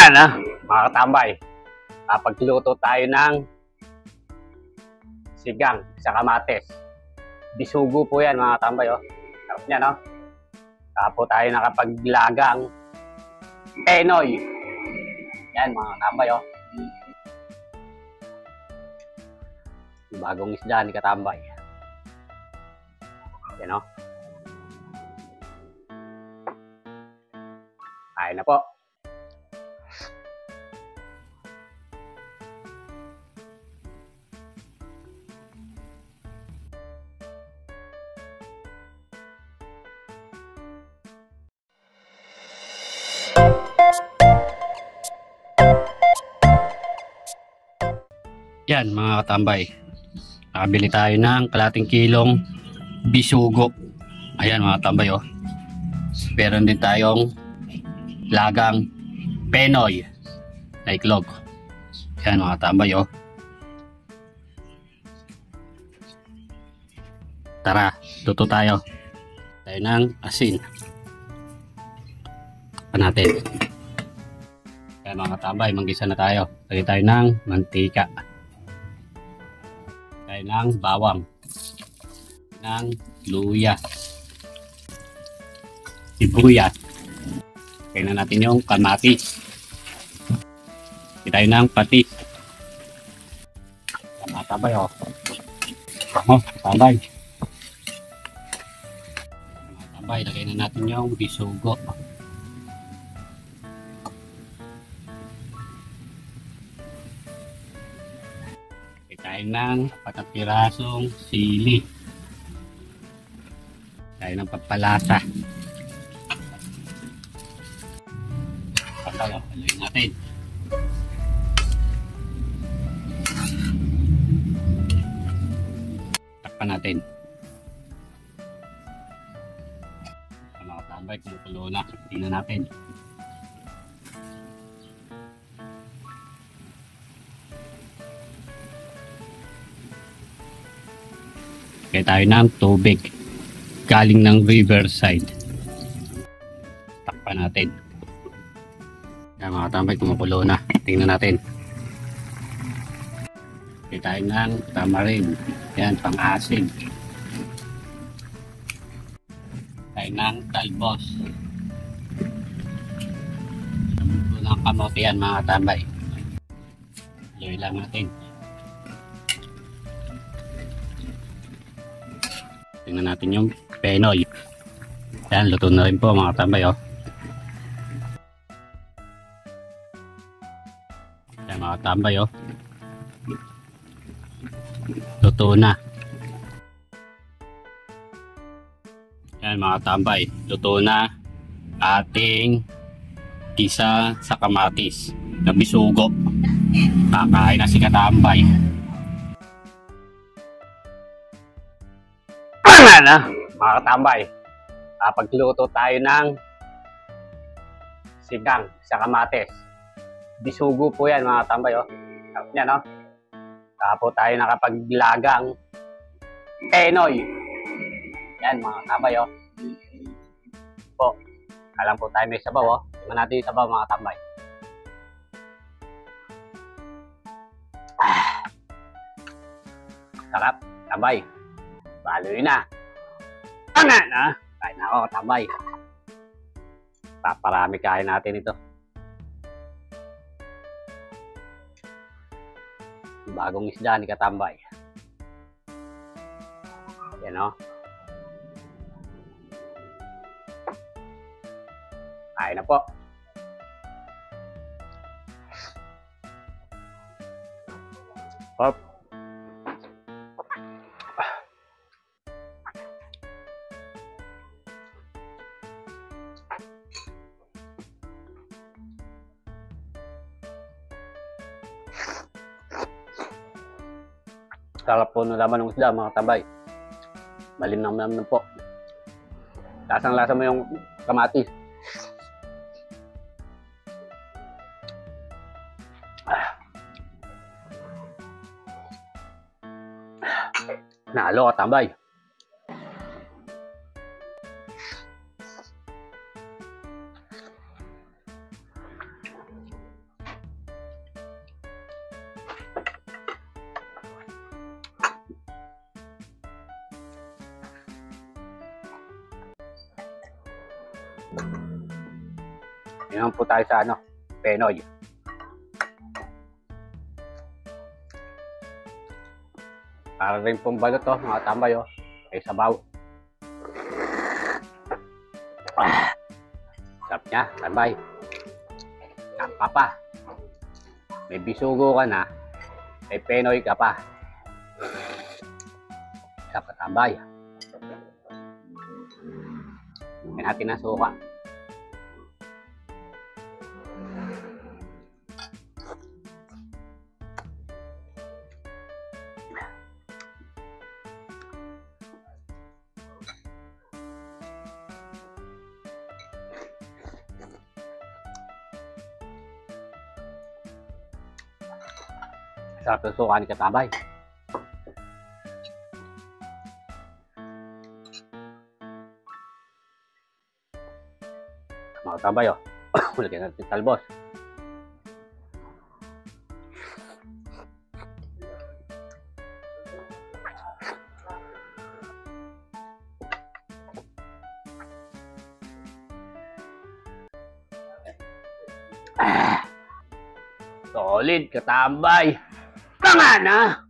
Ano, mga katambay, pagluto tayo ng sigang sa kamates. Bisugo po yan mga katambay. Oh. Sarap niya, no? Tapo tayo nakapaglagang Penoy. Yan mga katambay. Oh. Bagong isda ni katambay. Yan, oh. Kain na po. Yan mga katambay, nakabili tayo ng kalating kilong bisugo. Ayan mga katambay, oh. Meron din tayong lagang Penoy na iklog. Yan mga katambay, oh. Tara, luto tayo. Tayo ng asin. Pa natin. Yan mga katambay, manggisa na tayo. Lagay tayo ng mantika. Tayo ng bawang, ng luya, sibuyas. Kaya na natin yung kamatis. Tayo ng patis. Tabay, oh. Tabay. Tabay, lagay na natin yung bisugo. Tayo ng patapirasong sili. Tayo ng pampalasa. Paluin natin. Takpan natin. Mga tambay, kumukulo na. Tingnan natin. Kaya tayo ng tubig galing ng riverside. Takpan natin. Yan mga tambay, kumukulo na. Tingnan natin. Kaya tayo ng tamarin. Yan, pang-asin. Tayo ng talbos. Ito ng kamote yan mga tambay. Loy lang natin. Tingnan natin yung Penoy. Yan, luto na rin po mga tambay, oh. Yan mga tambay, oh. Luto na. Yan mga tambay, luto na ating isa sa kamatis na bisugo. Kakain na si katambay. Ano, mga katambay, pagluto tayo ng sigang sa kamates. Bisugo po yan mga katambay, oh. Sarap niya, no? Tapo tayo nakapaglagang Penoy. Yan mga katambay, oh. Po, alam po tayo may sabaw, oh. Tingnan natin yung sabaw mga katambay. Sarap, katambay. Baloy na. Na, kain na ako katambay. Paparami kain natin ito. Bagong isda ni katambay. Yan, o. Kain na po. Hop. Sarap po ng laman ng isda mga katambay. Malinam-nam po. Lasang-lasa mo yung kamatis. Nalo katambay. Yun po tayo sa Penoy. Para rin pong balot mga tambay ay sabaw. Sarap niya, tambay. Tampa pa. May bisugo ka na, may Penoy ka pa. Sarap ka tambay. May natin na suka. Sarap ng suka ni Katambay. Mga Katambay, lagyan natin talbos. Solid, Katambay. Tama na!